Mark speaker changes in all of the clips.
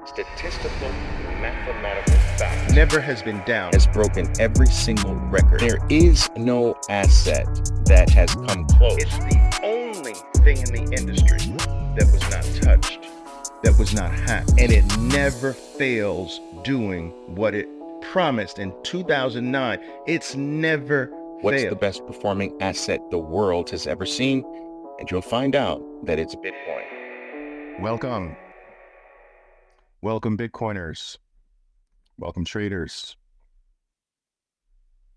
Speaker 1: Statistical mathematical fact
Speaker 2: never has been down.
Speaker 1: has broken every single record. There is no asset that has come close.
Speaker 2: It's the only thing in the industry that was not touched, that was not hacked, and it never fails doing what it promised in 2009. It's never
Speaker 1: What's
Speaker 2: failed.
Speaker 1: the best performing asset the world has ever seen? And you'll find out that it's Bitcoin.
Speaker 2: Welcome, Bitcoiners. Welcome, traders.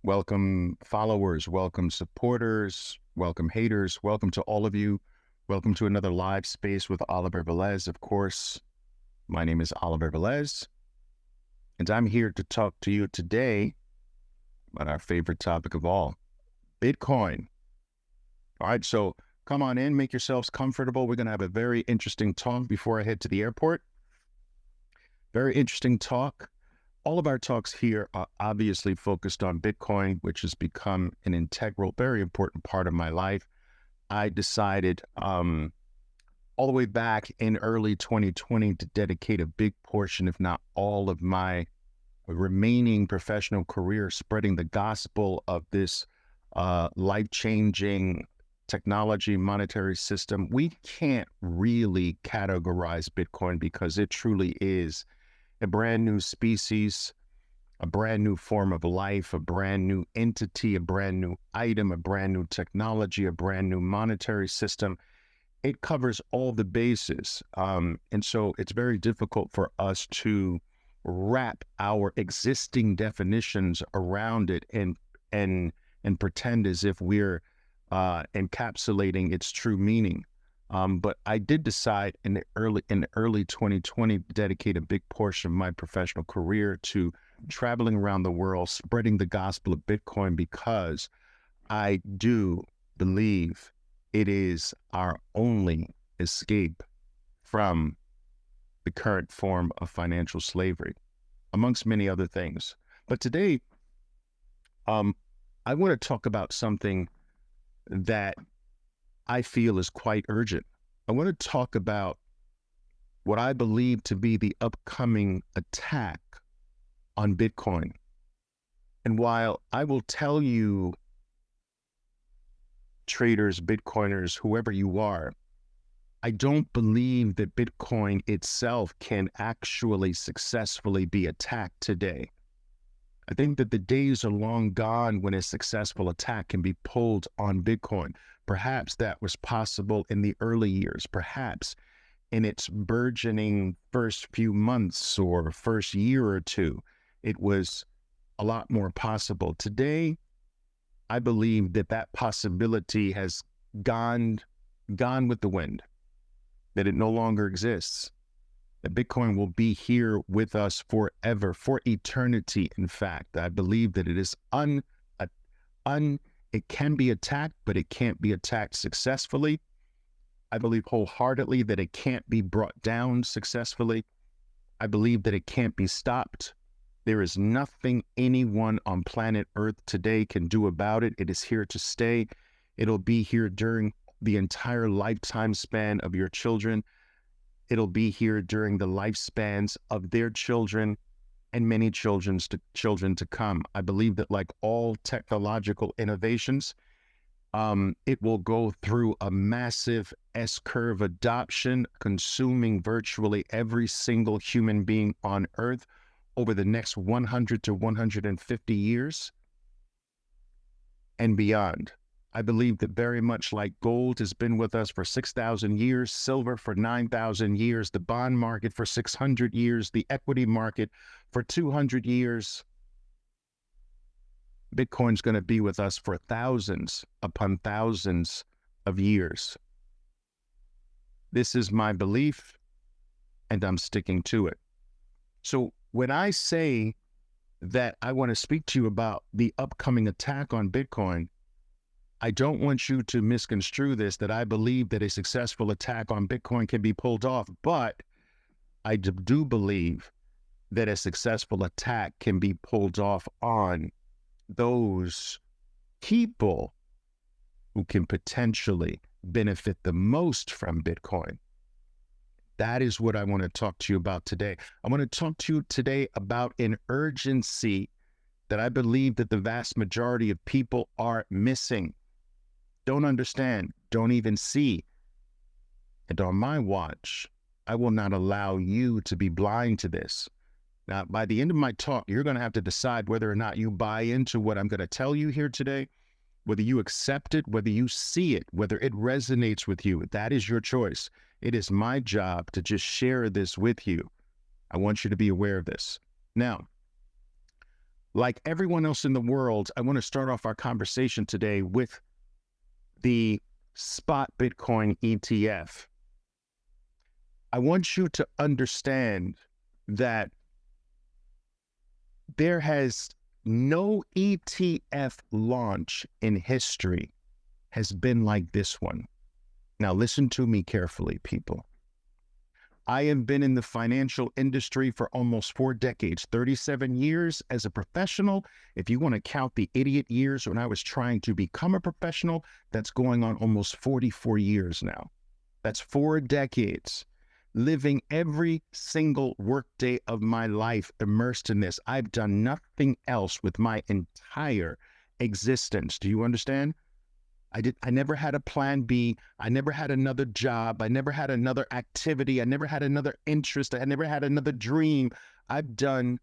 Speaker 2: Welcome, followers. Welcome, supporters. Welcome, haters. Welcome to all of you. Welcome to another live space with Oliver Velez. Of course, my name is Oliver Velez, and I'm here to talk to you today about our favorite topic of all, Bitcoin. All right, so come on in, make yourselves comfortable. We're going to have a very interesting talk before I head to the airport. Very interesting talk. All of our talks here are obviously focused on Bitcoin, which has become an integral, very important part of my life. I decided all the way back in early 2020 to dedicate a big portion, if not all of my remaining professional career spreading the gospel of this life-changing technology monetary system. We can't really categorize Bitcoin because it truly is a brand new species, a brand new form of life, a brand new entity, a brand new item, a brand new technology, a brand new monetary system. It covers all the bases. And so it's very difficult for us to wrap our existing definitions around it and pretend as if we're encapsulating its true meaning. But I did decide in early 2020 to dedicate a big portion of my professional career to traveling around the world, spreading the gospel of Bitcoin, because I do believe it is our only escape from the current form of financial slavery, amongst many other things. But today, I want to talk about something that I feel is quite urgent. I want to talk about what I believe to be the upcoming attack on Bitcoin. And while I will tell you, traders, Bitcoiners, whoever you are, I don't believe that Bitcoin itself can actually successfully be attacked today. I think that the days are long gone when a successful attack can be pulled on Bitcoin. Perhaps that was possible in the early years, perhaps in its burgeoning first few months or first year or two, it was a lot more possible. Today, I believe that that possibility has gone with the wind, that it no longer exists, that Bitcoin will be here with us forever, for eternity. In fact, I believe that it is it can be attacked, but it can't be attacked successfully. I believe wholeheartedly that it can't be brought down successfully. I believe that it can't be stopped. There is nothing anyone on planet Earth today can do about it. It is here to stay. It'll be here during the entire lifetime span of your children. It'll be here during the lifespans of their children and many children to come. I believe that, like all technological innovations, it will go through a massive S-curve adoption, consuming virtually every single human being on Earth over the next 100 to 150 years and beyond. I believe that very much like gold has been with us for 6,000 years, silver for 9,000 years, the bond market for 600 years, the equity market for 200 years, Bitcoin's going to be with us for thousands upon thousands of years. This is my belief, and I'm sticking to it. So when I say that I want to speak to you about the upcoming attack on Bitcoin, I don't want you to misconstrue this, that I believe that a successful attack on Bitcoin can be pulled off, but I do believe that a successful attack can be pulled off on those people who can potentially benefit the most from Bitcoin. That is what I want to talk to you about today. I want to talk to you today about an urgency that I believe that the vast majority of people are missing, don't understand, don't even see. And on my watch, I will not allow you to be blind to this. Now, by the end of my talk, you're going to have to decide whether or not you buy into what I'm going to tell you here today, whether you accept it, whether you see it, whether it resonates with you. That is your choice. It is my job to just share this with you. I want you to be aware of this. Now, like everyone else in the world, I want to start off our conversation today with the spot Bitcoin ETF. I want you to understand that there has no ETF launch in history has been like this one. Now, listen to me carefully, people. I have been in the financial industry for almost 4 decades, 37 years as a professional. If you want to count the idiot years when I was trying to become a professional, that's going on almost 44 years now. That's 4 decades. Living every single workday of my life immersed in this. I've done nothing else with my entire existence. Do you understand? I never had a plan B. I never had another job. I never had another activity. I never had another interest. I never had another dream. I've done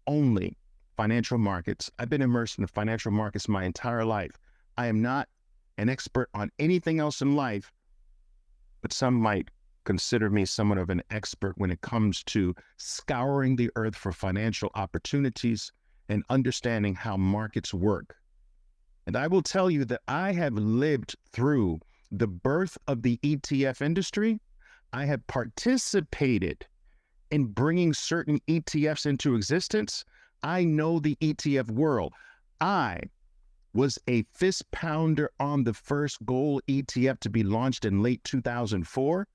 Speaker 2: only financial markets. I've been immersed in the financial markets my entire life. I am not an expert on anything else in life, but some might consider me somewhat of an expert when it comes to scouring the earth for financial opportunities and understanding how markets work. And I will tell you that I have lived through the birth of the ETF industry. I have participated in bringing certain ETFs into existence. I know the ETF world. I was a fist pounder on the first gold ETF to be launched in late 2004.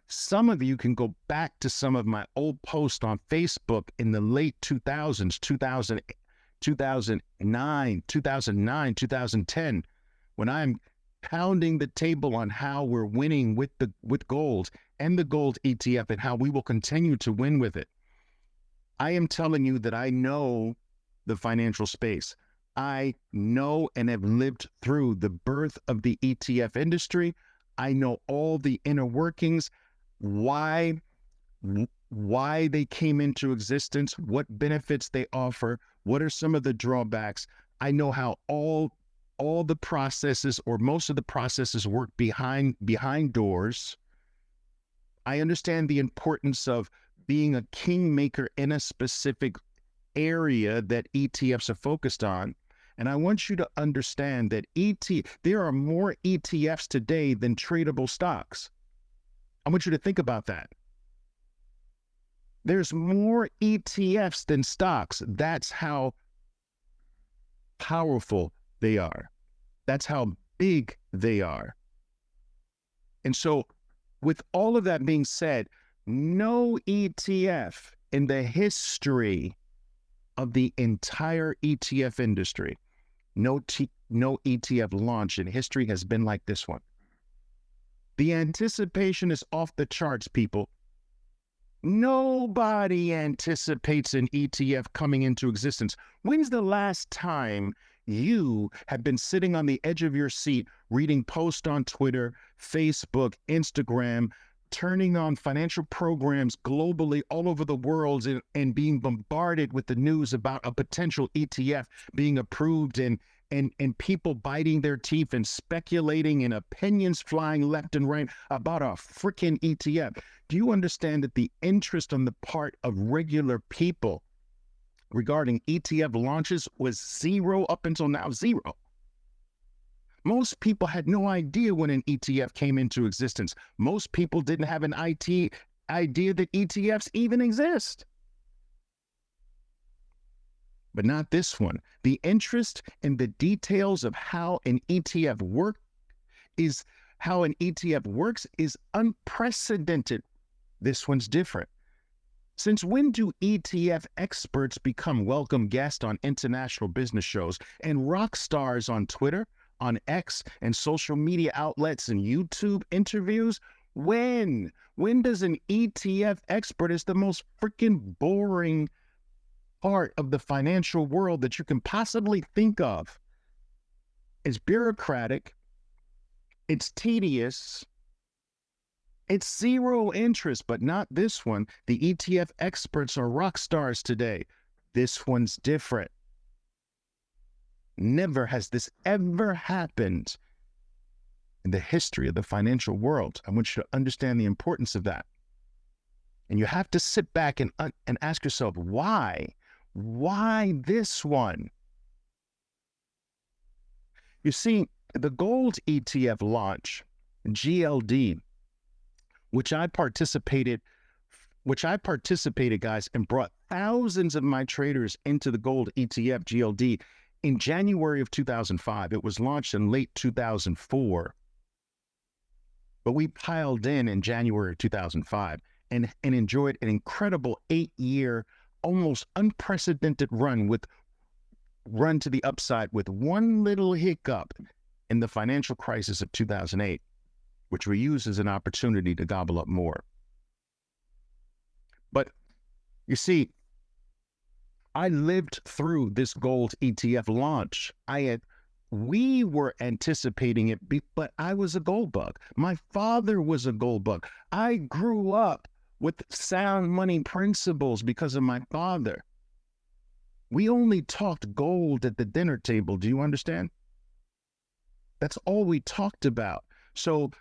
Speaker 2: Some of you can go back to some of my old posts on Facebook in the late 2000s, 2009, 2010, when I'm pounding the table on how we're winning with gold and the gold ETF and how we will continue to win with it. I am telling you that I know the financial space. I know and have lived through the birth of the ETF industry. I know all the inner workings, why they came into existence, what benefits they offer, what are some of the drawbacks. I know how all the processes or most of the processes work behind doors. I understand the importance of being a kingmaker in a specific area that ETFs are focused on. And I want you to understand that there are more ETFs today than tradable stocks. I want you to think about that. There's more ETFs than stocks. That's how powerful they are. That's how big they are. And so with all of that being said, no ETF in the history of the entire ETF industry, no ETF launch in history has been like this one. The anticipation is off the charts, people. Nobody anticipates an ETF coming into existence. When's the last time you have been sitting on the edge of your seat, reading posts on Twitter, Facebook, Instagram, turning on financial programs globally all over the world and being bombarded with the news about a potential ETF being approved and people biting their teeth and speculating and opinions flying left and right about a freaking ETF? Do you understand that the interest on the part of regular people regarding ETF launches was zero up until now? Zero. Most people had no idea when an ETF came into existence. Most people didn't have an idea that ETFs even exist. But not this one. The interest in the details of how an ETF works is unprecedented. This one's different. Since when do ETF experts become welcome guests on international business shows and rock stars on Twitter, on X, and social media outlets and YouTube interviews? When? When does an ETF expert, is the most freaking boring part of the financial world that you can possibly think of. It's bureaucratic, it's tedious, it's zero interest, but not this one. The ETF experts are rock stars today. This one's different. Never has this ever happened in the history of the financial world. I want you to understand the importance of that. And you have to sit back and ask yourself, why? Why this one? You see, the gold ETF launch, GLD, which I participated, guys, and brought thousands of my traders into the gold ETF GLD in January of 2005. It was launched in late 2004, but we piled in January of 2005 and enjoyed an incredible 8-year, almost unprecedented run to the upside with one little hiccup in the financial crisis of 2008, which we used as an opportunity to gobble up more. But you see, I lived through this gold ETF launch. We were anticipating it, but I was a gold bug. My father was a gold bug. I grew up with sound money principles because of my father. We only talked gold at the dinner table. Do you understand? That's all we talked about. So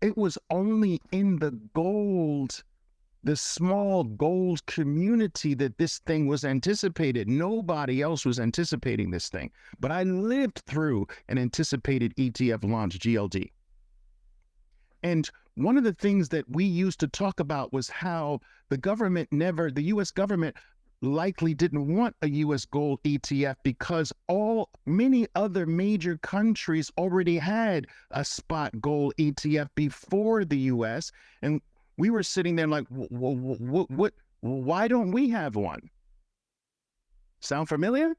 Speaker 2: it was only in the small gold community that this thing was anticipated. Nobody else was anticipating this thing. But I lived through an anticipated ETF launch, GLD. And one of the things that we used to talk about was how the US government likely didn't want a US gold ETF because many other major countries already had a spot gold ETF before the US. And we were sitting there like, why don't we have one? Sound familiar?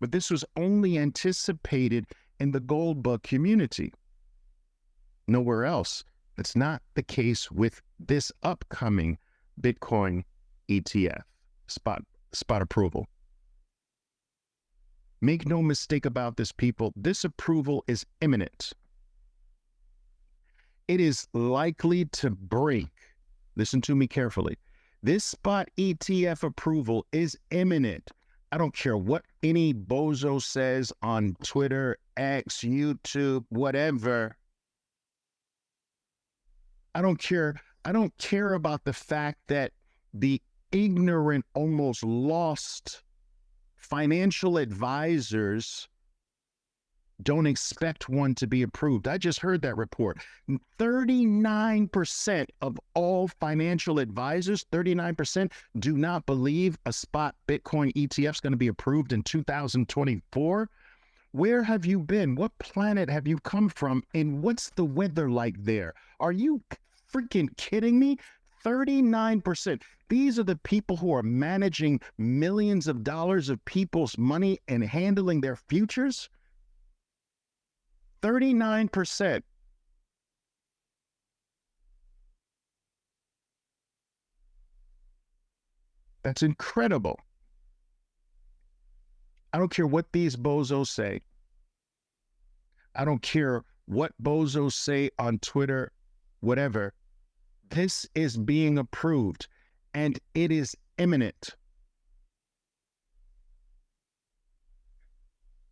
Speaker 2: But this was only anticipated in the gold bug community. Nowhere else. That's not the case with this upcoming Bitcoin ETF spot approval. Make no mistake about this, people. This approval is imminent. It is likely to break. Listen to me carefully. This spot ETF approval is imminent. I don't care what any bozo says on Twitter, X, YouTube, whatever. I don't care. I don't care about the fact that the ignorant, almost lost financial advisors don't expect one to be approved. I just heard that report. 39% of all financial advisors, 39% do not believe a spot Bitcoin ETF is going to be approved in 2024. Where have you been? What planet have you come from? And what's the weather like there? Are you freaking kidding me? 39%. These are the people who are managing millions of dollars of people's money and handling their futures. 39%. That's incredible. I don't care what these bozos say. I don't care what bozos say on Twitter, whatever. This is being approved, and it is imminent.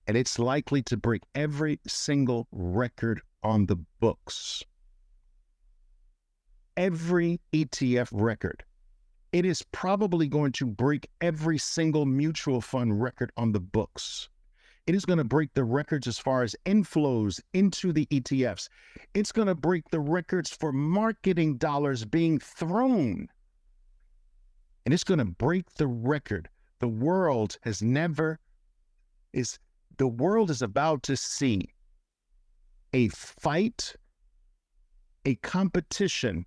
Speaker 2: And it's likely to break every single record on the books. Every ETF record. It is probably going to break every single mutual fund record on the books. It is going to break the records as far as inflows into the ETFs. It's going to break the records for marketing dollars being thrown. And it's going to break the record. The world is about to see a fight, a competition,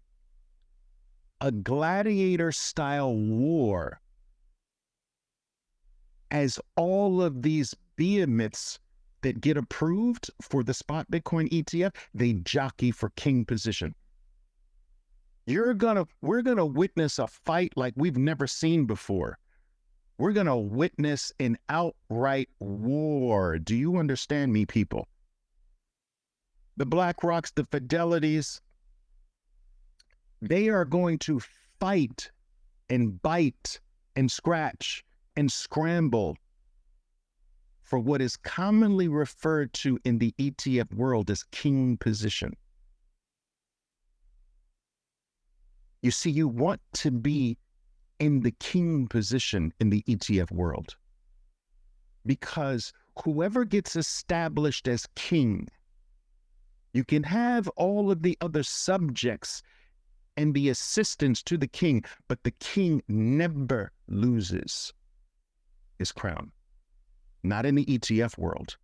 Speaker 2: a gladiator-style war as all of these behemoths that get approved for the spot Bitcoin ETF, they jockey for king position. We're gonna witness a fight like we've never seen before. We're gonna witness an outright war. Do you understand me, people? The BlackRocks, the Fidelities, they are going to fight and bite and scratch and scramble for what is commonly referred to in the ETF world as king position. You see, you want to be in the king position in the ETF world because whoever gets established as king, you can have all of the other subjects and be assistants to the king, but the king never loses his crown. Not in the ETF world.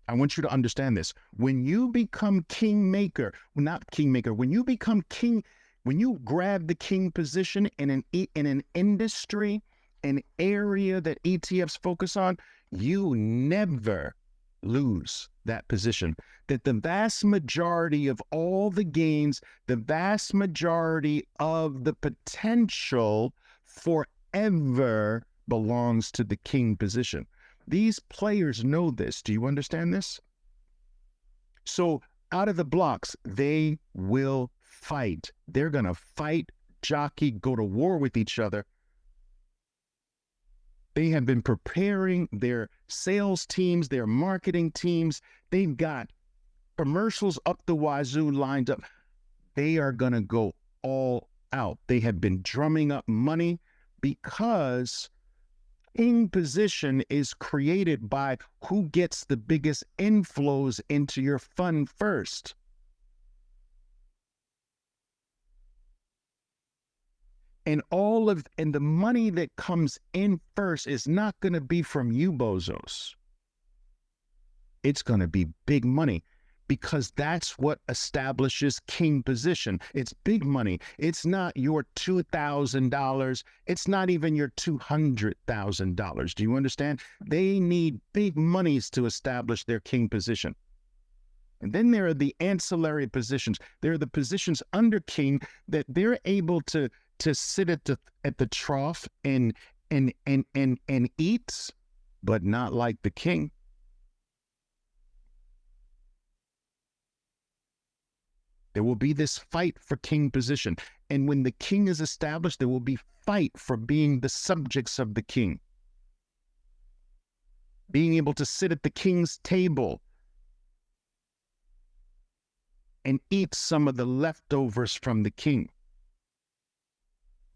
Speaker 2: I want you to understand this. When you become kingmaker, not kingmaker, when you become king, when you grab the king position in an industry, an area that ETFs focus on, you never lose that position. That the vast majority of all the gains, the vast majority of the potential forever belongs to the king position. These players know this. Do you understand this? So out of the blocks, they will fight. They're going to fight, jockey, go to war with each other. They have been preparing their sales teams, their marketing teams. They've got commercials up the wazoo lined up. They are going to go all out. They have been drumming up money because king position is created by who gets the biggest inflows into your fund first. And the money that comes in first is not going to be from you bozos. It's going to be big money because that's what establishes king position. It's big money. It's not your $2,000. It's not even your $200,000. Do you understand? They need big monies to establish their king position. And then there are the ancillary positions. There are the positions under king that they're able to sit at the trough and eat, but not like the king. There will be this fight for king position. And when the king is established, there will be fight for being the subjects of the king. Being able to sit at the king's table and eat some of the leftovers from the king.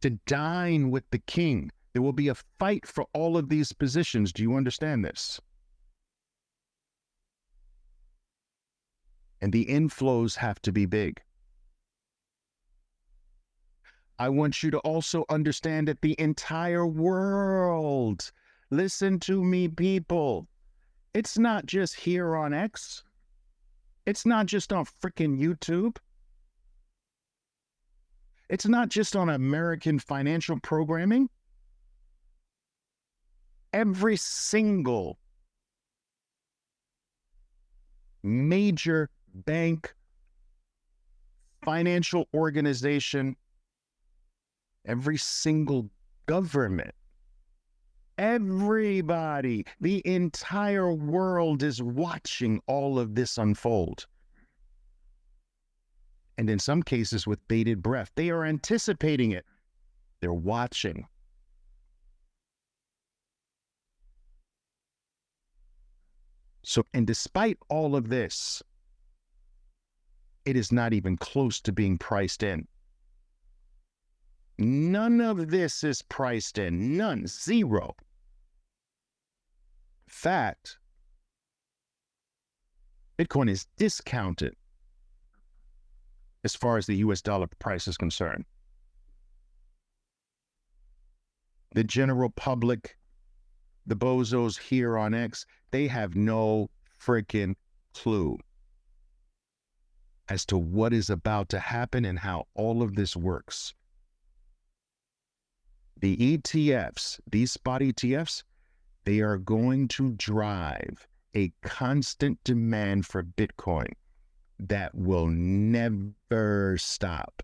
Speaker 2: To dine with the king. There will be a fight for all of these positions. Do you understand this? And the inflows have to be big. I want you to also understand that the entire world, listen to me, people, it's not just here on X. It's not just on freaking YouTube. It's not just on American financial programming. Every single major bank, financial organization, every single government, everybody, the entire world is watching all of this unfold. And in some cases with bated breath, they are anticipating it. They're watching. So, and despite all of this, it is not even close to being priced in. None of this is priced in. None. Zero. In fact, Bitcoin is discounted as far as the US dollar price is concerned. The general public, the bozos here on X, they have no freaking clue as to what is about to happen and how all of this works. The ETFs, these spot ETFs, they are going to drive a constant demand for Bitcoin that will never stop.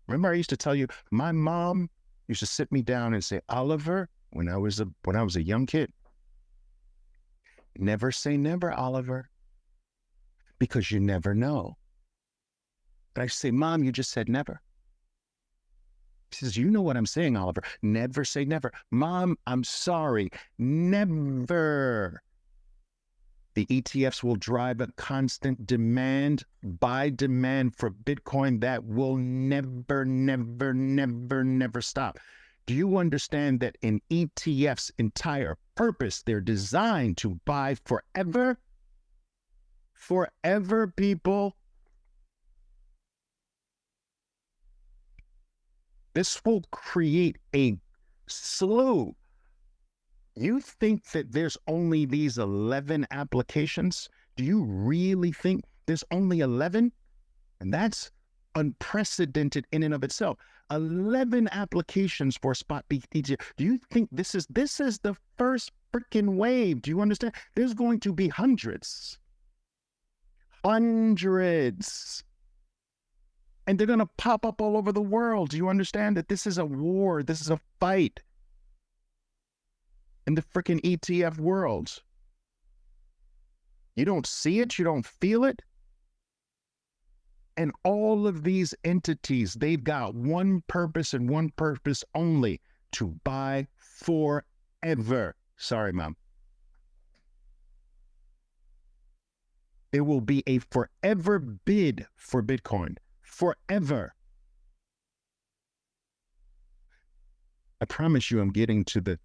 Speaker 2: Remember, I used to tell you, my mom used to sit me down and say, Oliver, when I was a young kid, never say never, Oliver, because you never know. And I say, Mom, you just said never. She says, you know what I'm saying, Oliver. Never say never. Mom, I'm sorry. Never. The ETFs will drive a constant demand, buy demand for Bitcoin that will never, never, never, never stop. Do you understand that in ETFs' entire purpose, they're designed to buy forever? Forever, people. This will create a slew. You think that there's only these 11 applications? Do you really think there's only 11? And that's unprecedented in and of itself. 11 applications for spot ETF. Do you think this is the first freaking wave? Do you understand? There's going to be hundreds. Hundreds. And they're going to pop up all over the world. Do you understand that this is a war? This is a fight in the freaking ETF world. You don't see it. You don't feel it. And all of these entities, they've got one purpose and one purpose only: to buy forever. Sorry, Mom. There will be a forever bid for Bitcoin. Forever. I promise you, I'm getting to the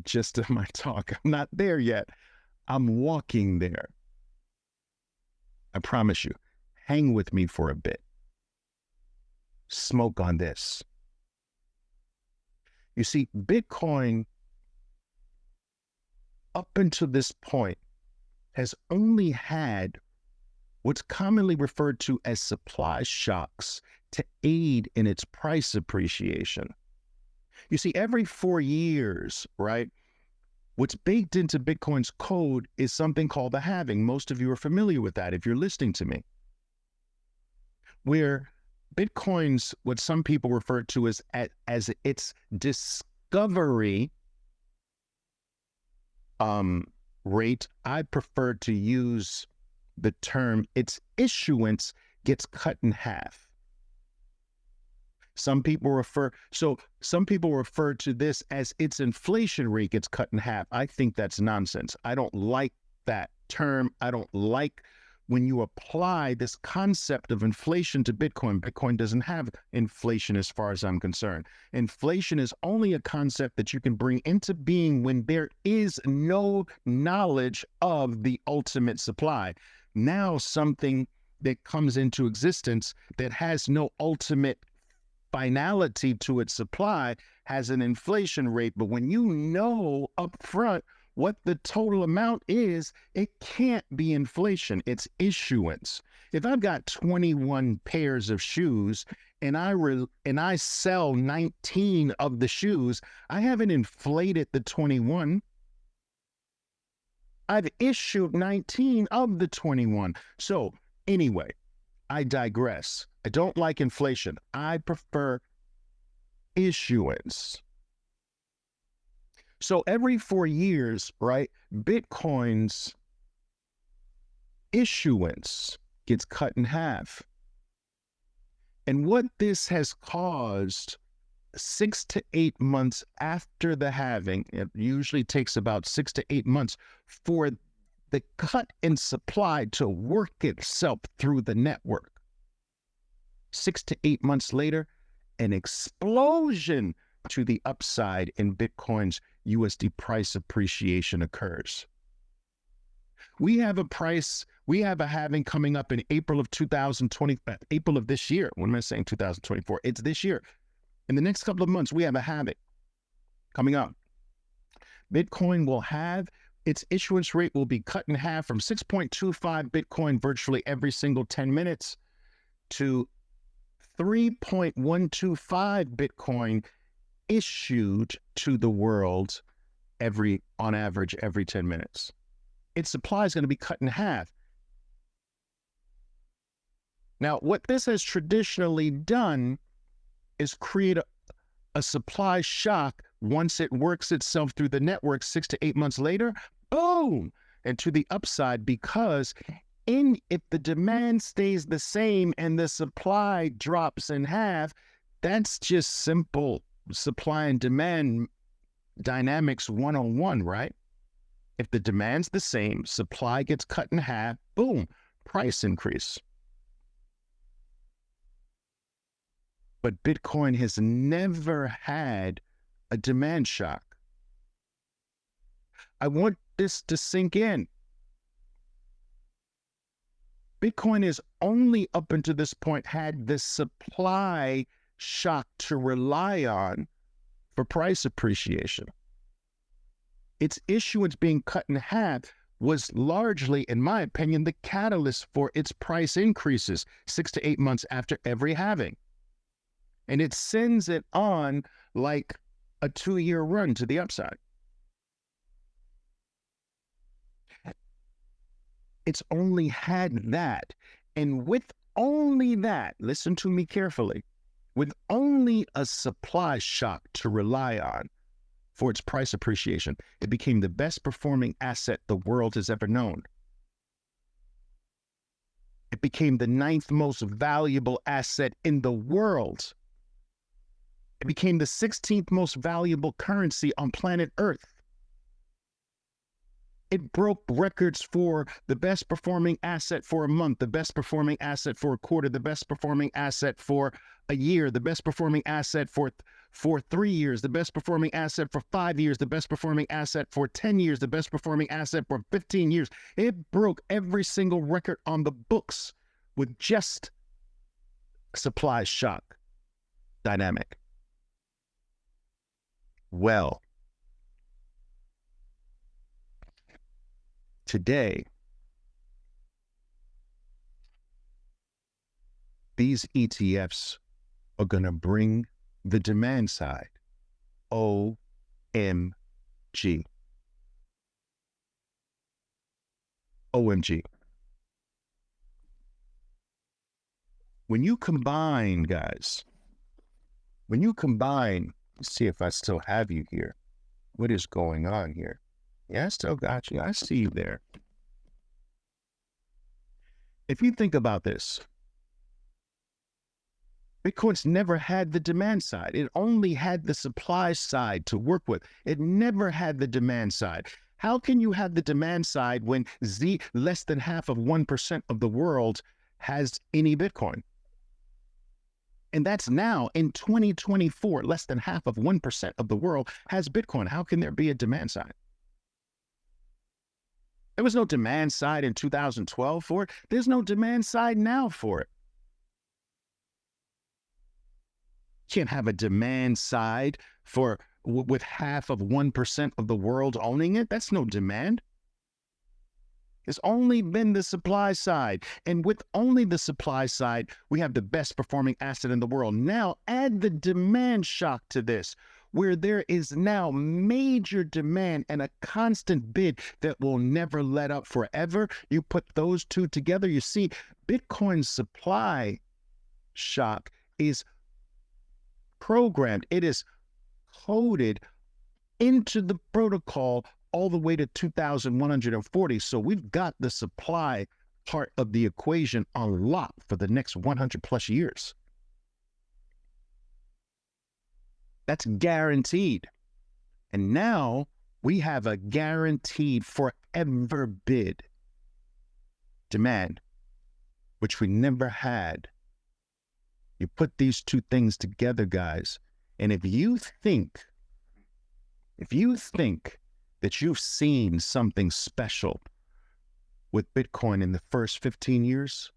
Speaker 2: gist of my talk. I'm not there yet. I'm walking there. I promise you. Hang with me for a bit. Smoke on this. You see, Bitcoin, up until this point, has only had what's commonly referred to as supply shocks to aid in its price appreciation. You see, every 4 years, right, what's baked into Bitcoin's code is something called the halving. Most of you are familiar with that if you're listening to me. Where Bitcoin's, what some people refer to as its discovery rate, I prefer to use the term its issuance gets cut in half. Some people refer to this as its inflation rate gets cut in half. I think that's nonsense. I don't like that term. I don't like when you apply this concept of inflation to Bitcoin. Bitcoin doesn't have inflation as far as I'm concerned. Inflation is only a concept that you can bring into being when there is no knowledge of the ultimate supply. Now something that comes into existence that has no ultimate finality to its supply has an inflation rate. But when you know up front what the total amount is, it can't be inflation. It's issuance. If I've got 21 pairs of shoes and I sell 19 of the shoes, I haven't inflated the 21. I've issued 19 of the 21. So anyway, I digress. I don't like inflation. I prefer issuance. So every 4 years, right, Bitcoin's issuance gets cut in half. And what this has caused, 6 to 8 months after the halving, it usually takes about 6 to 8 months for the cut in supply to work itself through the network. 6 to 8 months later, an explosion to the upside in Bitcoin's USD price appreciation occurs. We have a halving coming up in April of 2020, April of this year. What am I saying 2024? It's this year. In the next couple of months, we have a halving coming up. Bitcoin will have its issuance rate will be cut in half from 6.25 Bitcoin virtually every single 10 minutes to 3.125 Bitcoin issued to the world on average, every 10 minutes. Its supply is going to be cut in half. Now, what this has traditionally done is create a supply shock. Once it works itself through the network 6 to 8 months later, boom, and to the upside, because if the demand stays the same and the supply drops in half, that's just simple supply and demand dynamics 101, right? If the demand's the same, supply gets cut in half, boom, price increase. But Bitcoin has never had a demand shock. I want this to sink in. Bitcoin has only up until this point had the supply shock to rely on for price appreciation. Its issuance being cut in half was largely, in my opinion, the catalyst for its price increases 6 to 8 months after every halving. And it sends it on like a 2-year run to the upside. It's only had that. And with only that, listen to me carefully, with only a supply shock to rely on for its price appreciation, it became the best performing asset the world has ever known. It became the 9th most valuable asset in the world. It became the 16th most valuable currency on planet Earth. It broke records for the best performing asset for a month, the best performing asset for a quarter, the best performing asset for a year, the best performing asset for 3 years, the best performing asset for 5 years, the best performing asset for 10 years, the best performing asset for 15 years. It broke every single record on the books with just supply shock dynamic. Well, today, these ETFs are going to bring the demand side. OMG. OMG. When you combine, guys, let's see if I still have you here. What is going on here? Yeah, I still got you. I see you there. If you think about this, Bitcoin's never had the demand side. It only had the supply side to work with. It never had the demand side. How can you have the demand side when less than half of 1% of the world has any Bitcoin? And that's now in 2024, less than half of 1% of the world has Bitcoin. How can there be a demand side? There was no demand side in 2012 for it. There's no demand side now for it. Can't have a demand side for with half of 1% of the world owning it. That's no demand. It's only been the supply side. And with only the supply side, we have the best performing asset in the world. Now add the demand shock to this, where there is now major demand and a constant bid that will never let up forever. You put those two together, you see Bitcoin's supply shock is programmed. It is coded into the protocol all the way to 2,140. So we've got the supply part of the equation on lock for the next 100 plus years. That's guaranteed. And now we have a guaranteed forever bid demand, which we never had. You put these two things together, guys, and if you think that you've seen something special with Bitcoin in the first 15 years,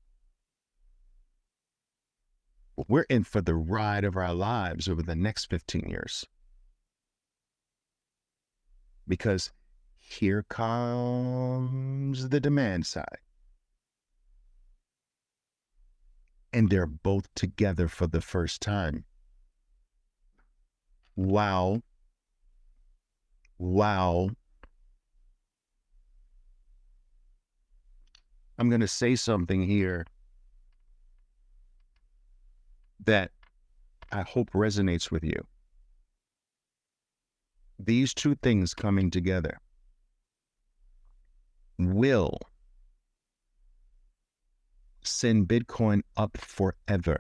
Speaker 2: we're in for the ride of our lives over the next 15 years. Because here comes the demand side. And they're both together for the first time. Wow. Wow. I'm going to say something here that I hope resonates with you. These two things coming together will send Bitcoin up forever.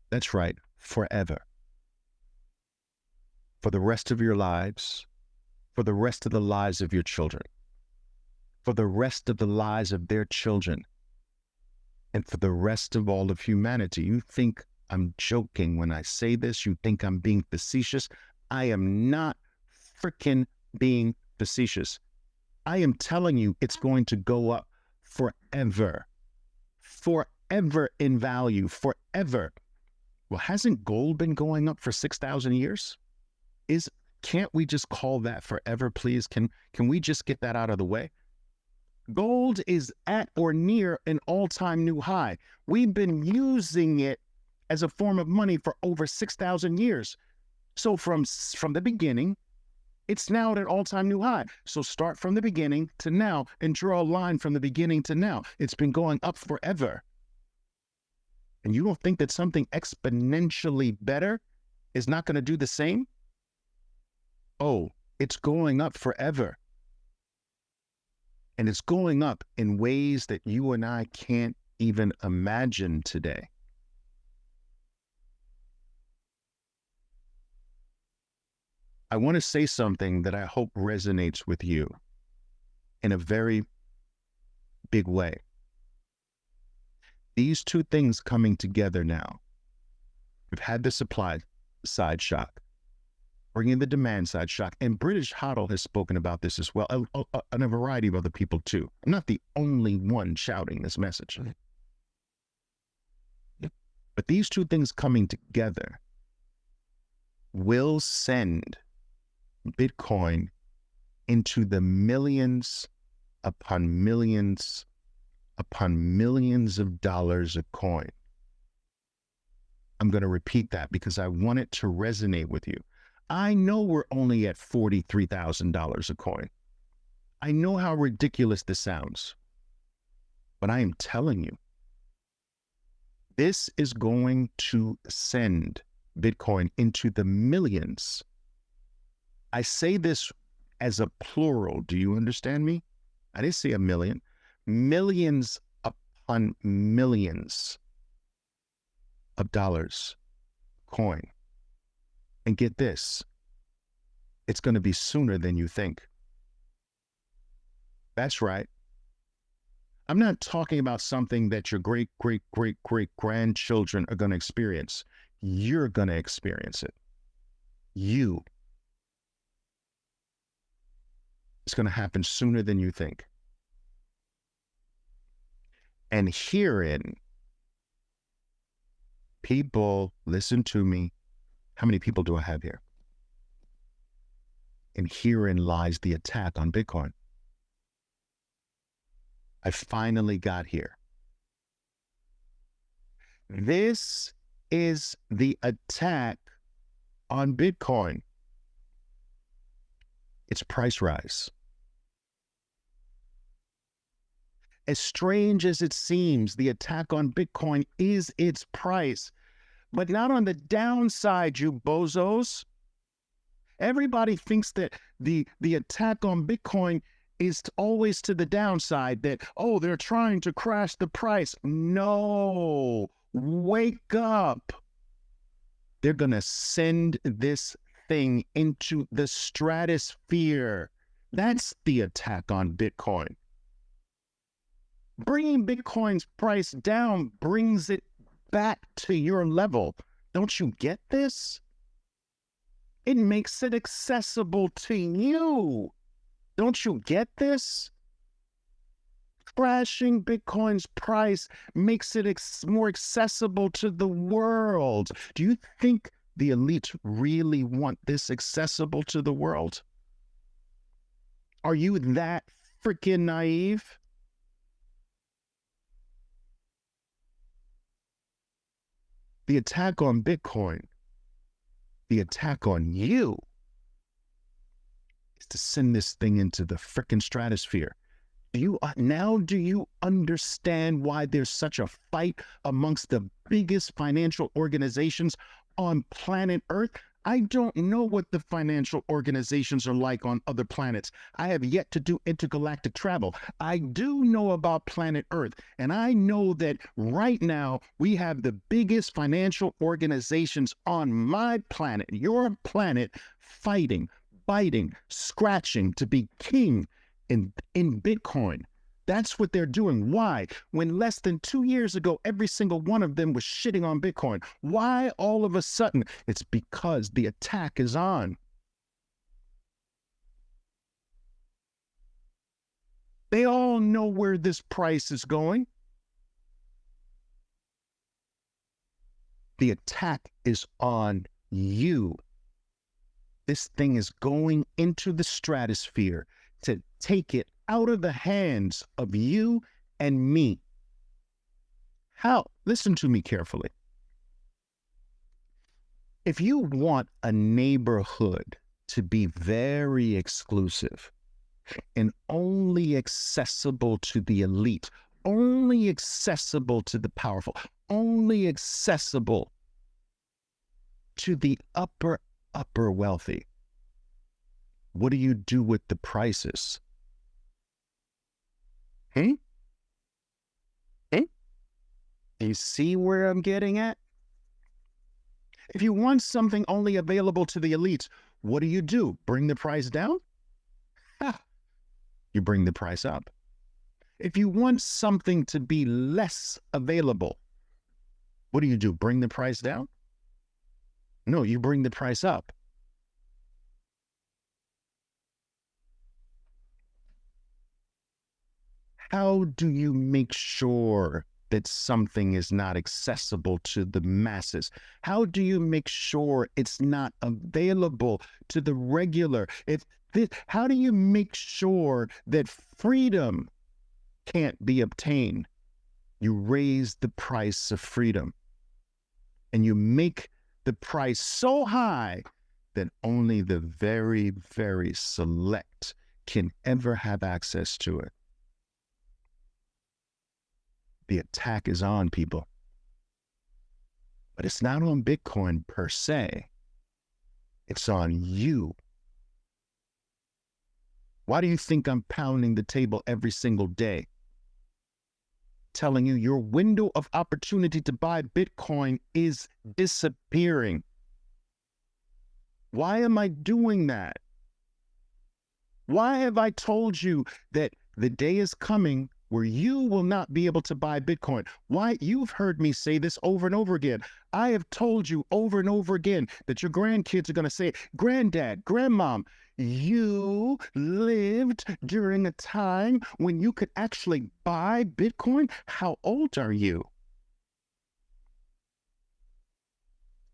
Speaker 2: That's right, forever. For the rest of your lives, for the rest of the lives of your children, for the rest of the lives of their children, and for the rest of all of humanity. You think I'm joking when I say this? You think I'm being facetious? I am not freaking being facetious. I am telling you, it's going to go up forever. Forever in value, forever. Well, hasn't gold been going up for 6,000 years? Can't we just call that forever, please? Can we just get that out of the way? Gold is at or near an all-time new high. We've been using it as a form of money for over 6,000 years. So from the beginning, it's now at an all-time new high. So start from the beginning to now and draw a line from the beginning to now. It's been going up forever. And you don't think that something exponentially better is not going to do the same? Oh, it's going up forever. And it's going up in ways that you and I can't even imagine today. I want to say something that I hope resonates with you in a very big way. These two things coming together now. We've had the supply side shock, bringing the demand side shock, and British HODL has spoken about this as well, and a variety of other people too. I'm not the only one shouting this message. But these two things coming together will send Bitcoin into the millions upon millions of dollars a coin. I'm going to repeat that because I want it to resonate with you. I know we're only at $43,000 a coin. I know how ridiculous this sounds, but I am telling you, this is going to send Bitcoin into the millions. I say this as a plural. Do you understand me? I didn't say a million. Millions upon millions of dollars coin. And get this, it's going to be sooner than you think. That's right. I'm not talking about something that your great grandchildren are going to experience. You're going to experience it. It's going to happen sooner than you think. And herein, people, listen to me. How many people do I have here? And herein lies the attack on Bitcoin. I finally got here. This is the attack on Bitcoin. It's price rise. As strange as it seems, the attack on Bitcoin is its price, but not on the downside, you bozos. Everybody thinks that the attack on Bitcoin is always to the downside, that, oh, they're trying to crash the price. No, wake up. They're going to send this thing into the stratosphere. That's the attack on Bitcoin. Bringing Bitcoin's price down brings it back to your level. Don't you get this? It makes it accessible to you. Don't you get this? Crashing Bitcoin's price makes it more accessible to the world. Do you think the elite really want this accessible to the world? Are you that freaking naive? The attack on Bitcoin, the attack on you to send this thing into the frickin' stratosphere. Do you understand why there's such a fight amongst the biggest financial organizations on planet Earth? I don't know what the financial organizations are like on other planets. I have yet to do intergalactic travel. I do know about planet Earth, and I know that right now we have the biggest financial organizations on my planet, your planet, fighting, biting, scratching to be king in Bitcoin. That's what they're doing. Why? When less than 2 years ago, every single one of them was shitting on Bitcoin. Why all of a sudden? It's because the attack is on. They all know where this price is going. The attack is on you. This thing is going into the stratosphere to take it out of the hands of you and me. How? Listen to me carefully. If you want a neighborhood to be very exclusive and only accessible to the elite, only accessible to the powerful, only accessible to the upper wealthy, what do you do with the prices? Hmm? You see where I'm getting at? If you want something only available to the elites, what do? Bring the price down? You bring the price up. If you want something to be less available, what do? Bring the price down? No, you bring the price up. How do you make sure that something is not accessible to the masses? How do you make sure it's not available to the regular? How do you make sure that freedom can't be obtained? You raise the price of freedom, and you make the price so high that only the very, very select can ever have access to it. The attack is on, people. But it's not on Bitcoin per se. It's on you. Why do you think I'm pounding the table every single day, telling you your window of opportunity to buy Bitcoin is disappearing? Why am I doing that? Why have I told you that the day is coming where you will not be able to buy Bitcoin? Why? You've heard me say this over and over again. I have told you over and over again that your grandkids are going to say, Granddad, Grandmom, you lived during a time when you could actually buy Bitcoin? How old are you?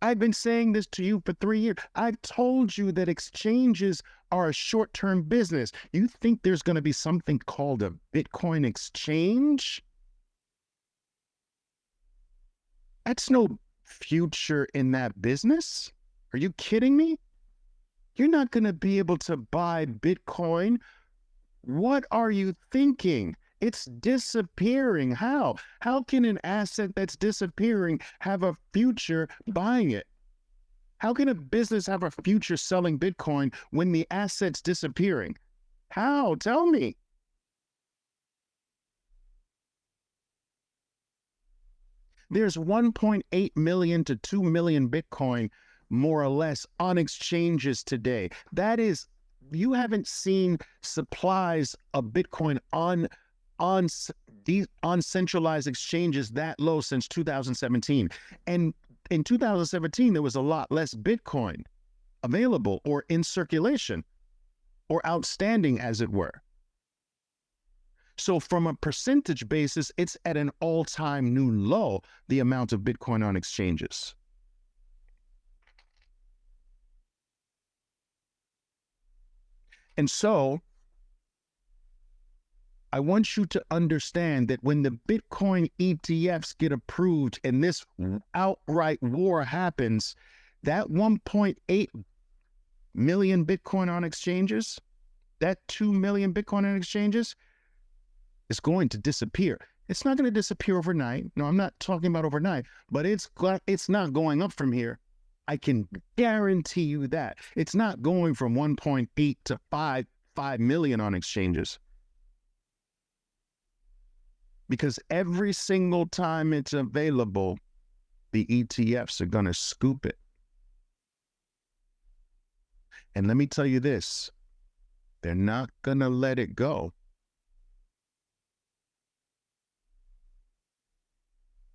Speaker 2: I've been saying this to you for 3 years. I've told you that exchanges are a short-term business. You think there's going to be something called a Bitcoin exchange? That's no future in that business. Are you kidding me? You're not going to be able to buy Bitcoin. What are you thinking? It's disappearing. How? How can an asset that's disappearing have a future buying it? How can a business have a future selling Bitcoin when the asset's disappearing? How? Tell me. There's 1.8 million to 2 million Bitcoin, more or less, on exchanges today. That is, you haven't seen supplies of Bitcoin on centralized exchanges that low since 2017. And in 2017, there was a lot less Bitcoin available or in circulation or outstanding, as it were. So from a percentage basis, it's at an all-time new low, the amount of Bitcoin on exchanges. And so I want you to understand that when the Bitcoin ETFs get approved and this outright war happens, that 1.8 million Bitcoin on exchanges, that 2 million Bitcoin on exchanges is going to disappear. It's not going to disappear overnight. No, I'm not talking about overnight, but it's not going up from here. I can guarantee you that. It's not going from 1.8 to 5 million on exchanges. Because every single time it's available, the ETFs are going to scoop it. And let me tell you this, they're not going to let it go.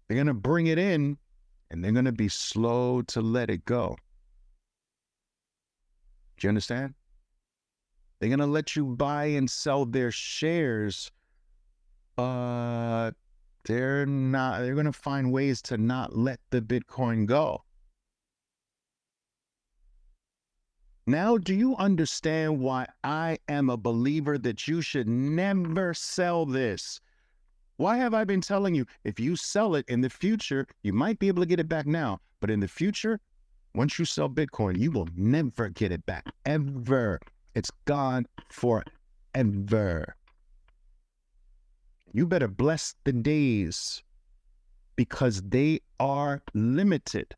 Speaker 2: They're going to bring it in, and they're going to be slow to let it go. Do you understand? They're going to let you buy and sell their shares, but they're going to find ways to not let the Bitcoin go. Now, do you understand why I am a believer that you should never sell this? Why have I been telling you, if you sell it in the future, you might be able to get it back now, but in the future, once you sell Bitcoin, you will never get it back, ever. It's gone forever. You better bless the days, because they are limited.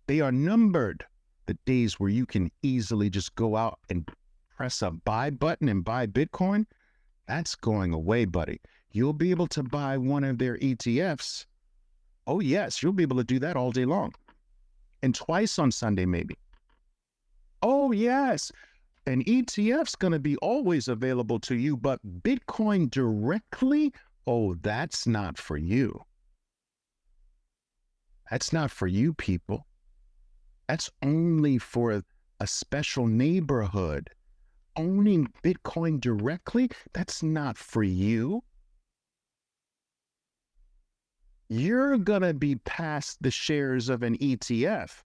Speaker 2: They are numbered. The days where you can easily just go out and press a buy button and buy Bitcoin, that's going away, buddy. You'll be able to buy one of their ETFs. Oh, yes, you'll be able to do that all day long. And twice on Sunday, maybe. Oh, yes, an ETF's going to be always available to you, but Bitcoin directly, oh, that's not for you. That's not for you, people. That's only for a special neighborhood. Owning Bitcoin directly, that's not for you. You're going to be past the shares of an ETF.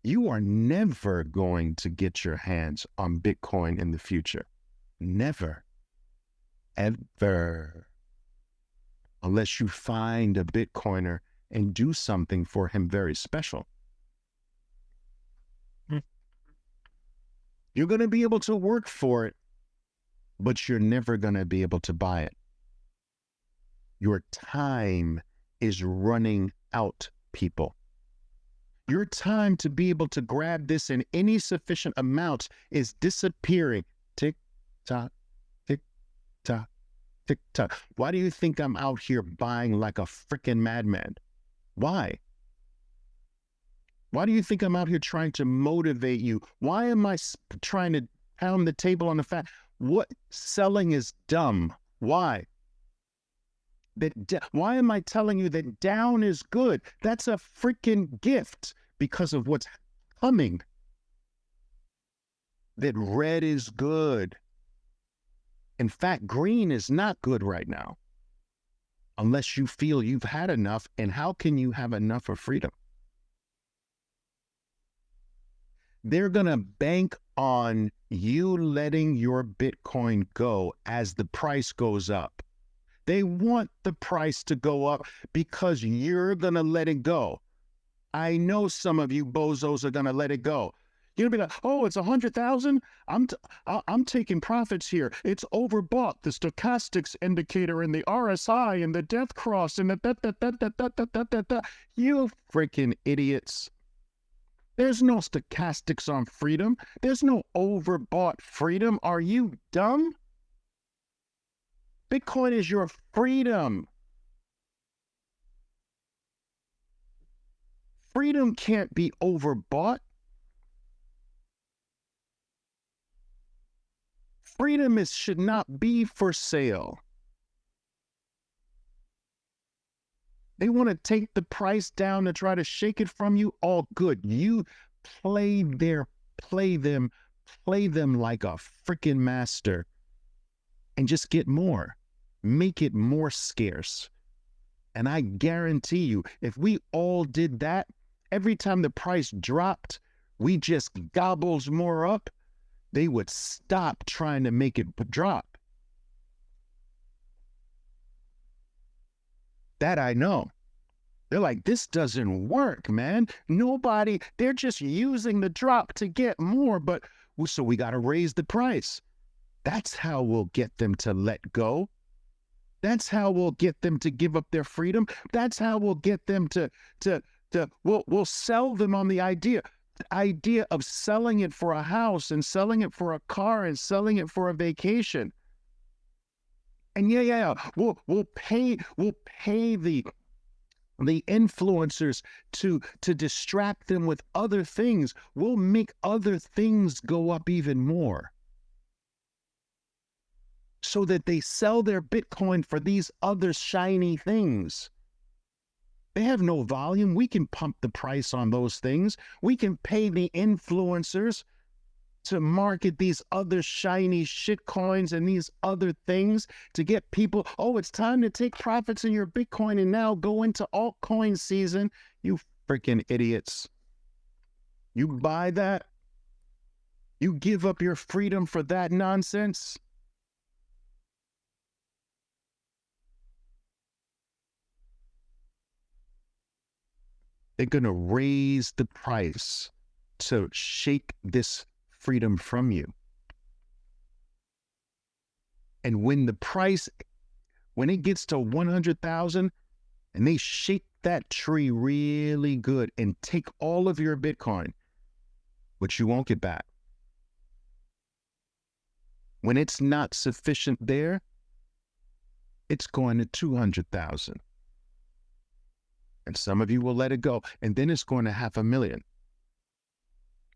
Speaker 2: You are never going to get your hands on Bitcoin in the future. Never. Ever. Unless you find a Bitcoiner and do something for him very special. You're going to be able to work for it, but you're never going to be able to buy it. Your time is running out, people. Your time to be able to grab this in any sufficient amount is disappearing. Tick, tock, tick, tock, tick, tock. Why do you think I'm out here buying like a freaking madman? Why? Why do you think I'm out here trying to motivate you? Why am I trying to pound the table on the fact? What? Selling is dumb. Why? Why am I telling you that down is good? That's a freaking gift because of what's coming. That red is good. In fact, green is not good right now. Unless you feel you've had enough. And how can you have enough of freedom? They're going to bank on you letting your Bitcoin go as the price goes up. They want the price to go up because you're going to let it go. I know some of you bozos are going to let it go. You're going to be like, oh, it's 100,000? I'm taking profits here. It's overbought. The stochastics indicator and the RSI and the death cross and the You freaking idiots. There's no stochastics on freedom. There's no overbought freedom. Are you dumb? Bitcoin is your freedom. Freedom can't be overbought. Freedom should not be for sale. They want to take the price down to try to shake it from you. All good. You play them like a freaking master and just get more. Make it more scarce. And I guarantee you, if we all did that, every time the price dropped, we just gobbles more up, they would stop trying to make it drop. That I know. They're like, this doesn't work, man. They're just using the drop to get more. But So we got to raise the price. That's how we'll get them to let go. That's how we'll get them to give up their freedom. That's how we'll get them we'll sell them on the idea of selling it for a house and selling it for a car and selling it for a vacation. And we'll pay the influencers to distract them with other things. We'll make other things go up even more, so that they sell their Bitcoin for these other shiny things. They have no volume. We can pump the price on those things. We can pay the influencers to market these other shiny shit coins and these other things to get people, oh, it's time to take profits in your Bitcoin and now go into altcoin season. You freaking idiots. You buy that? You give up your freedom for that nonsense? They're going to raise the price to shake this freedom from you. And when it gets to 100,000 and they shake that tree really good and take all of your Bitcoin, which you won't get back. When it's not sufficient there, it's going to 200,000. And some of you will let it go. And then it's going to 500,000.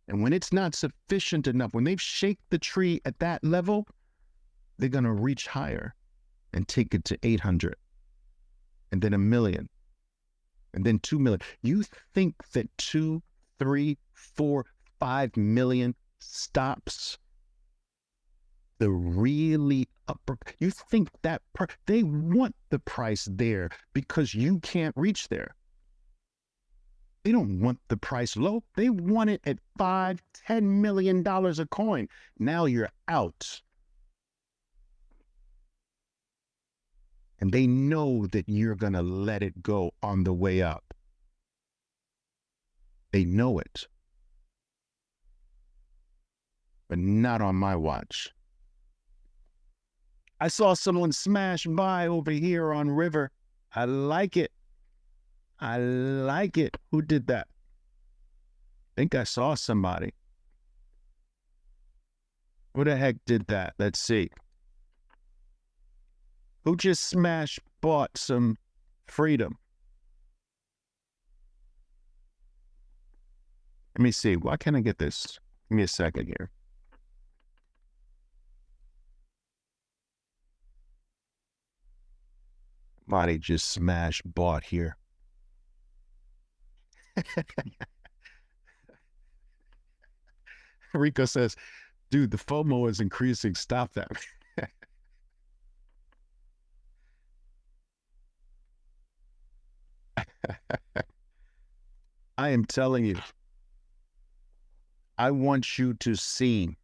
Speaker 2: And when it's not sufficient enough, when they've shaked the tree at that level, they're going to reach higher and take it to 800. And then 1 million. And then 2 million. You think that 2, 3, 4, 5 million stops the really upper? You think that they want the price there because you can't reach there. They don't want the price low. They want it at $5, $10 million a coin. Now you're out. And they know that you're going to let it go on the way up. They know it. But not on my watch. I saw someone smash by over here on River. I like it. I like it. Who did that? I think I saw somebody. Who the heck did that? Let's see. Who just bought some freedom? Let me see. Why can't I get this? Give me a second here. Somebody just bought here. Rico says, dude, the FOMO is increasing. Stop that. I am telling you, I want you to see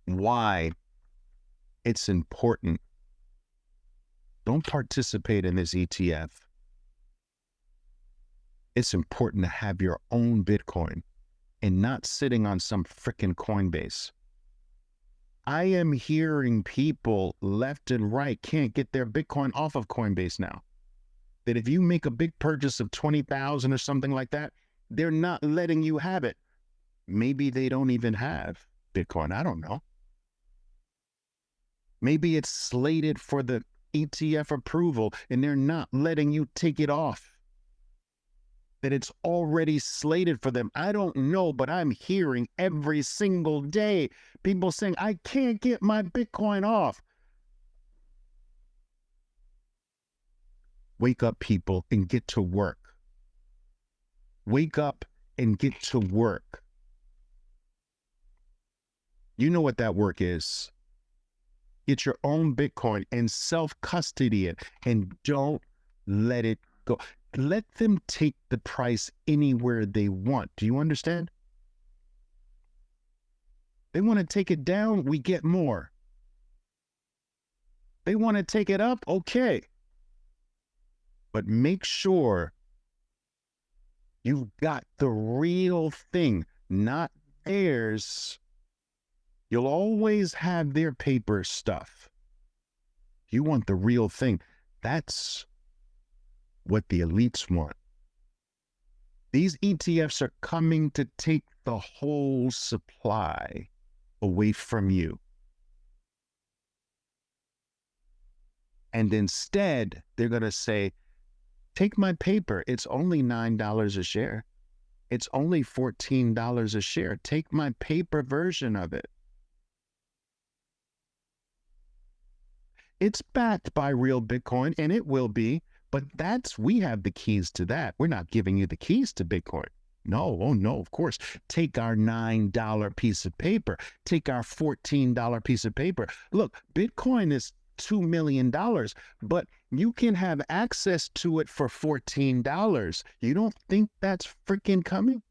Speaker 2: why it's important. Don't participate in this ETF. It's important to have your own Bitcoin and not sitting on some frickin' Coinbase. I am hearing people left and right can't get their Bitcoin off of Coinbase now. That if you make a big purchase of 20,000 or something like that, they're not letting you have it. Maybe they don't even have Bitcoin. I don't know. Maybe it's slated for the ETF approval and they're not letting you take it off. That it's already slated for them. I don't know, but I'm hearing every single day people saying, I can't get my Bitcoin off. Wake up, people, and get to work. Wake up and get to work. You know what that work is. Get your own Bitcoin and self-custody it, and don't let it go. Let them take the price anywhere they want. Do you understand? They want to take it down, we get more. They want to take it up, okay. But make sure You've got the real thing, not theirs. You'll always have their paper stuff. You want the real thing. That's what the elites want. These ETFs are coming to take the whole supply away from you. And instead, they're going to say, take my paper. It's only $9 a share. It's only $14 a share. Take my paper version of it. It's backed by real Bitcoin, and it will be, but we have the keys to that. We're not giving you the keys to Bitcoin. No, oh no, of course. Take our $9 piece of paper. Take our $14 piece of paper. Look, Bitcoin is $2 million, but you can have access to it for $14. You don't think that's freaking coming?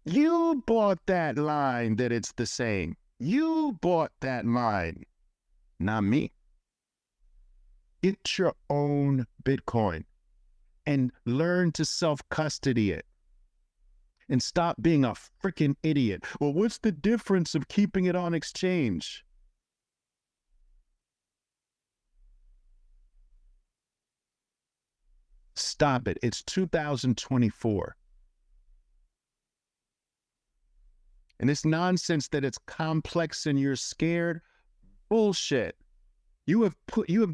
Speaker 2: You bought that line that it's the same. You bought that line, not me. Get your own Bitcoin and learn to self-custody it. And stop being a freaking idiot. Well, what's the difference of keeping it on exchange? Stop it. It's 2024. And this nonsense that it's complex and you're scared, bullshit. You have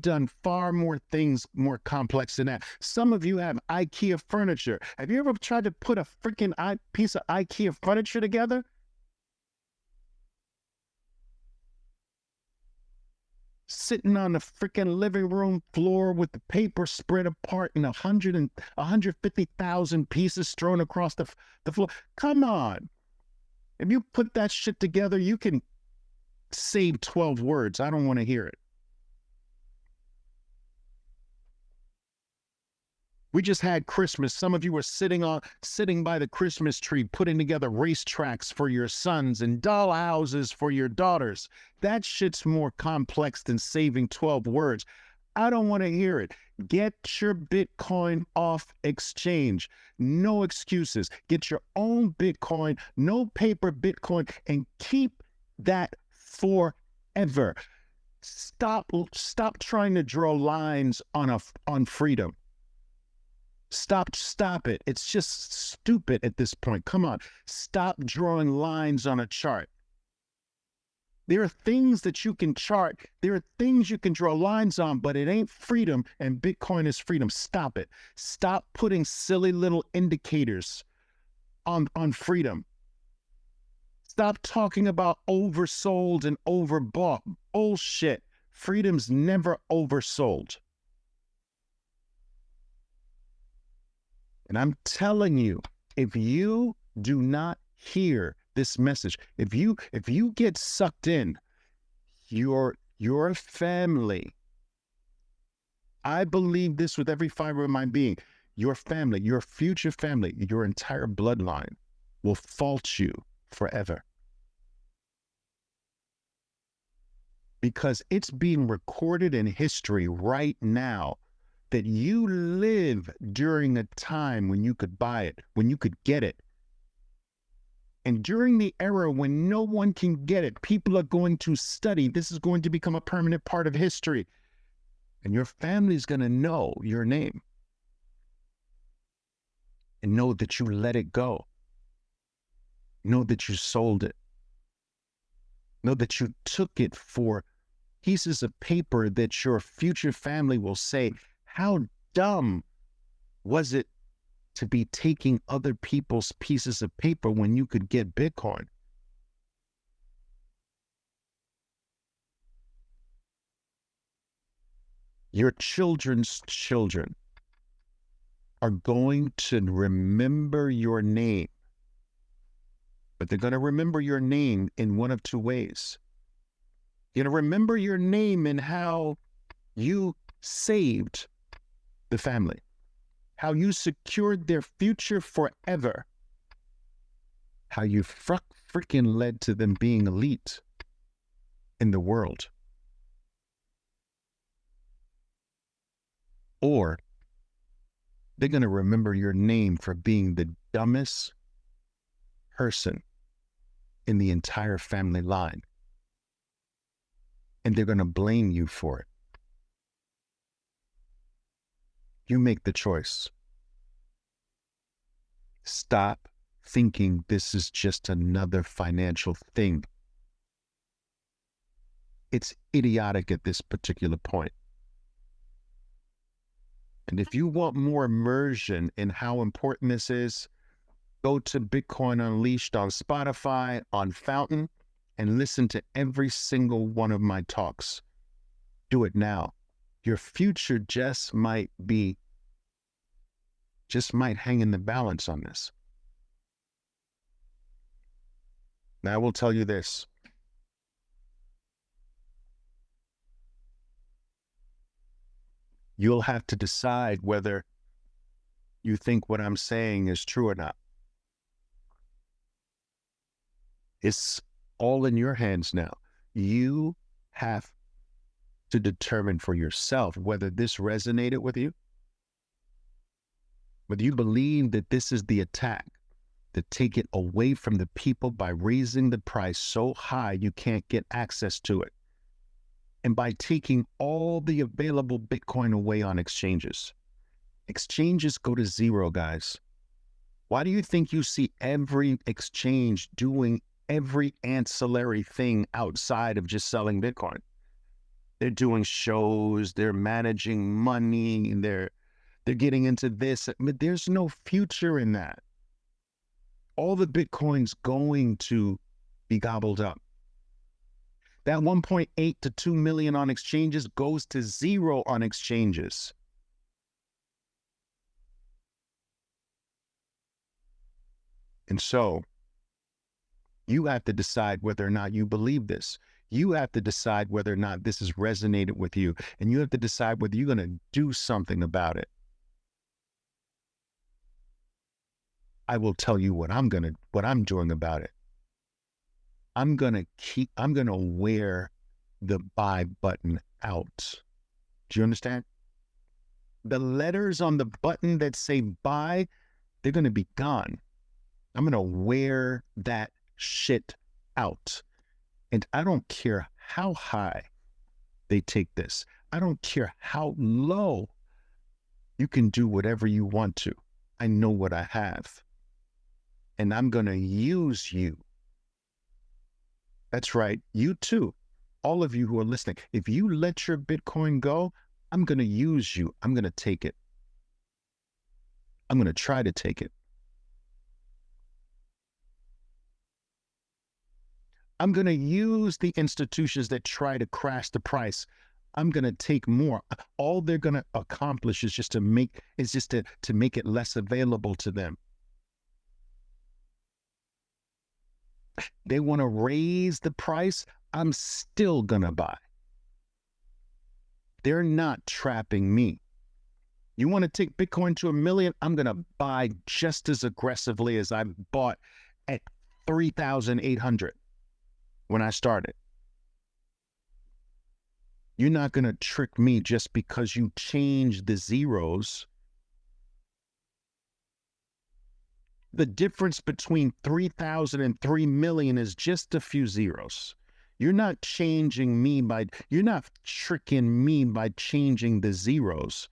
Speaker 2: done far more things more complex than that. Some of you have IKEA furniture. Have you ever tried to put a freaking piece of IKEA furniture together? Sitting on the freaking living room floor with the paper spread apart and 150,000 pieces strewn across the floor. Come on. If you put that shit together, you can save 12 words. I don't want to hear it. We just had Christmas. Some of you were sitting by the Christmas tree, putting together racetracks for your sons and doll houses for your daughters. That shit's more complex than saving 12 words. I don't want to hear it. Get your Bitcoin off exchange. No excuses. Get your own Bitcoin, no paper Bitcoin, and keep that forever. Stop trying to draw lines on freedom. Stop it. It's just stupid at this point. Come on. Stop drawing lines on a chart. There are things that you can chart. There are things you can draw lines on, but it ain't freedom, and Bitcoin is freedom. Stop it. Stop putting silly little indicators on freedom. Stop talking about oversold and overbought. Bullshit. Freedom's never oversold. And I'm telling you, if you do not hear this message, if you get sucked in, your family, I believe this with every fiber of my being, your family, your future family, your entire bloodline will fault you forever. Because it's being recorded in history right now that you live during a time when you could buy it, when you could get it. And during the era when no one can get it, people are going to study. This is going to become a permanent part of history. And your family is going to know your name and know that you let it go. Know that you sold it. Know that you took it for pieces of paper that your future family will say, how dumb was it to be taking other people's pieces of paper when you could get Bitcoin? Your children's children are going to remember your name, but they're going to remember your name in one of two ways. You're going to remember your name in how you saved the family, how you secured their future forever, how you freaking led to them being elite in the world. Or They're going to remember your name for being the dumbest person in the entire family line. And they're going to blame you for it. You make the choice. Stop thinking this is just another financial thing. It's idiotic at this particular point. And if you want more immersion in how important this is, go to Bitcoin Unleashed on Spotify, on Fountain, and listen to every single one of my talks. Do it now. Your future just might hang in the balance on this. Now, I will tell you this. You'll have to decide whether you think what I'm saying is true or not. It's all in your hands now. You have to determine for yourself whether this resonated with you, whether you believe that this is the attack to take it away from the people by raising the price so high you can't get access to it, and by taking all the available Bitcoin away on exchanges. Exchanges go to zero, guys. Why do you think you see every exchange doing every ancillary thing outside of just selling Bitcoin? They're doing shows, they're managing money, they're getting into this. I mean, there's no future in that. All the Bitcoin's going to be gobbled up. That 1.8 to 2 million on exchanges goes to zero on exchanges. And so you have to decide whether or not you believe this. You have to decide whether or not this has resonated with you. And you have to decide whether you're going to do something about it. I will tell you what I'm doing about it. I'm going to wear the buy button out. Do you understand? The letters on the button that say buy, they're going to be gone. I'm going to wear that shit out. And I don't care how high they take this. I don't care how low. You can do whatever you want to. I know what I have. And I'm going to use you. That's right. You too. All of you who are listening. If you let your Bitcoin go, I'm going to use you. I'm going to take it. I'm going to try to take it. I'm going to use the institutions that try to crash the price. I'm going to take more. All they're going to accomplish is just to make it less available to them. They want to raise the price. I'm still going to buy. They're not trapping me. You want to take Bitcoin to 1 million? I'm going to buy just as aggressively as I bought at 3,800 when I started. You're not going to trick me just because you change the zeros. The difference between 3,000 and 3 million is just a few zeros. You're not you're not tricking me by changing the zeros.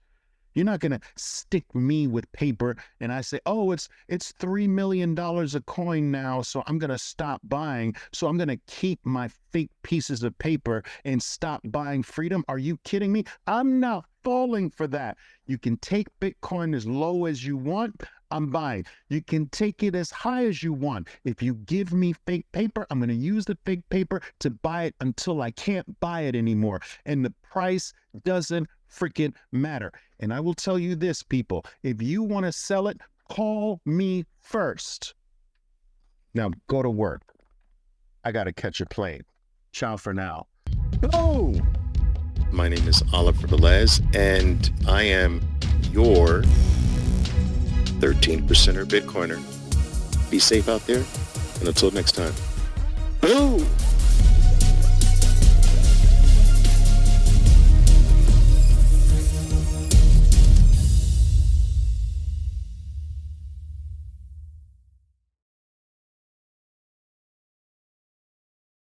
Speaker 2: You're not going to stick me with paper and I say, oh, it's $3 million a coin now, so I'm going to stop buying. So I'm going to keep my fake pieces of paper and stop buying freedom. Are you kidding me? I'm not falling for that. You can take Bitcoin as low as you want. I'm buying. You can take it as high as you want. If you give me fake paper, I'm going to use the fake paper to buy it until I can't buy it anymore. And the price doesn't freaking matter. And I will tell you this, people, if you want to sell it, call me first. Now go to work. I got to catch a plane. Ciao for now. Boom!
Speaker 1: My name is Oliver Velez, and I am your 13%er Bitcoiner. Be safe out there, and until next time. Boom!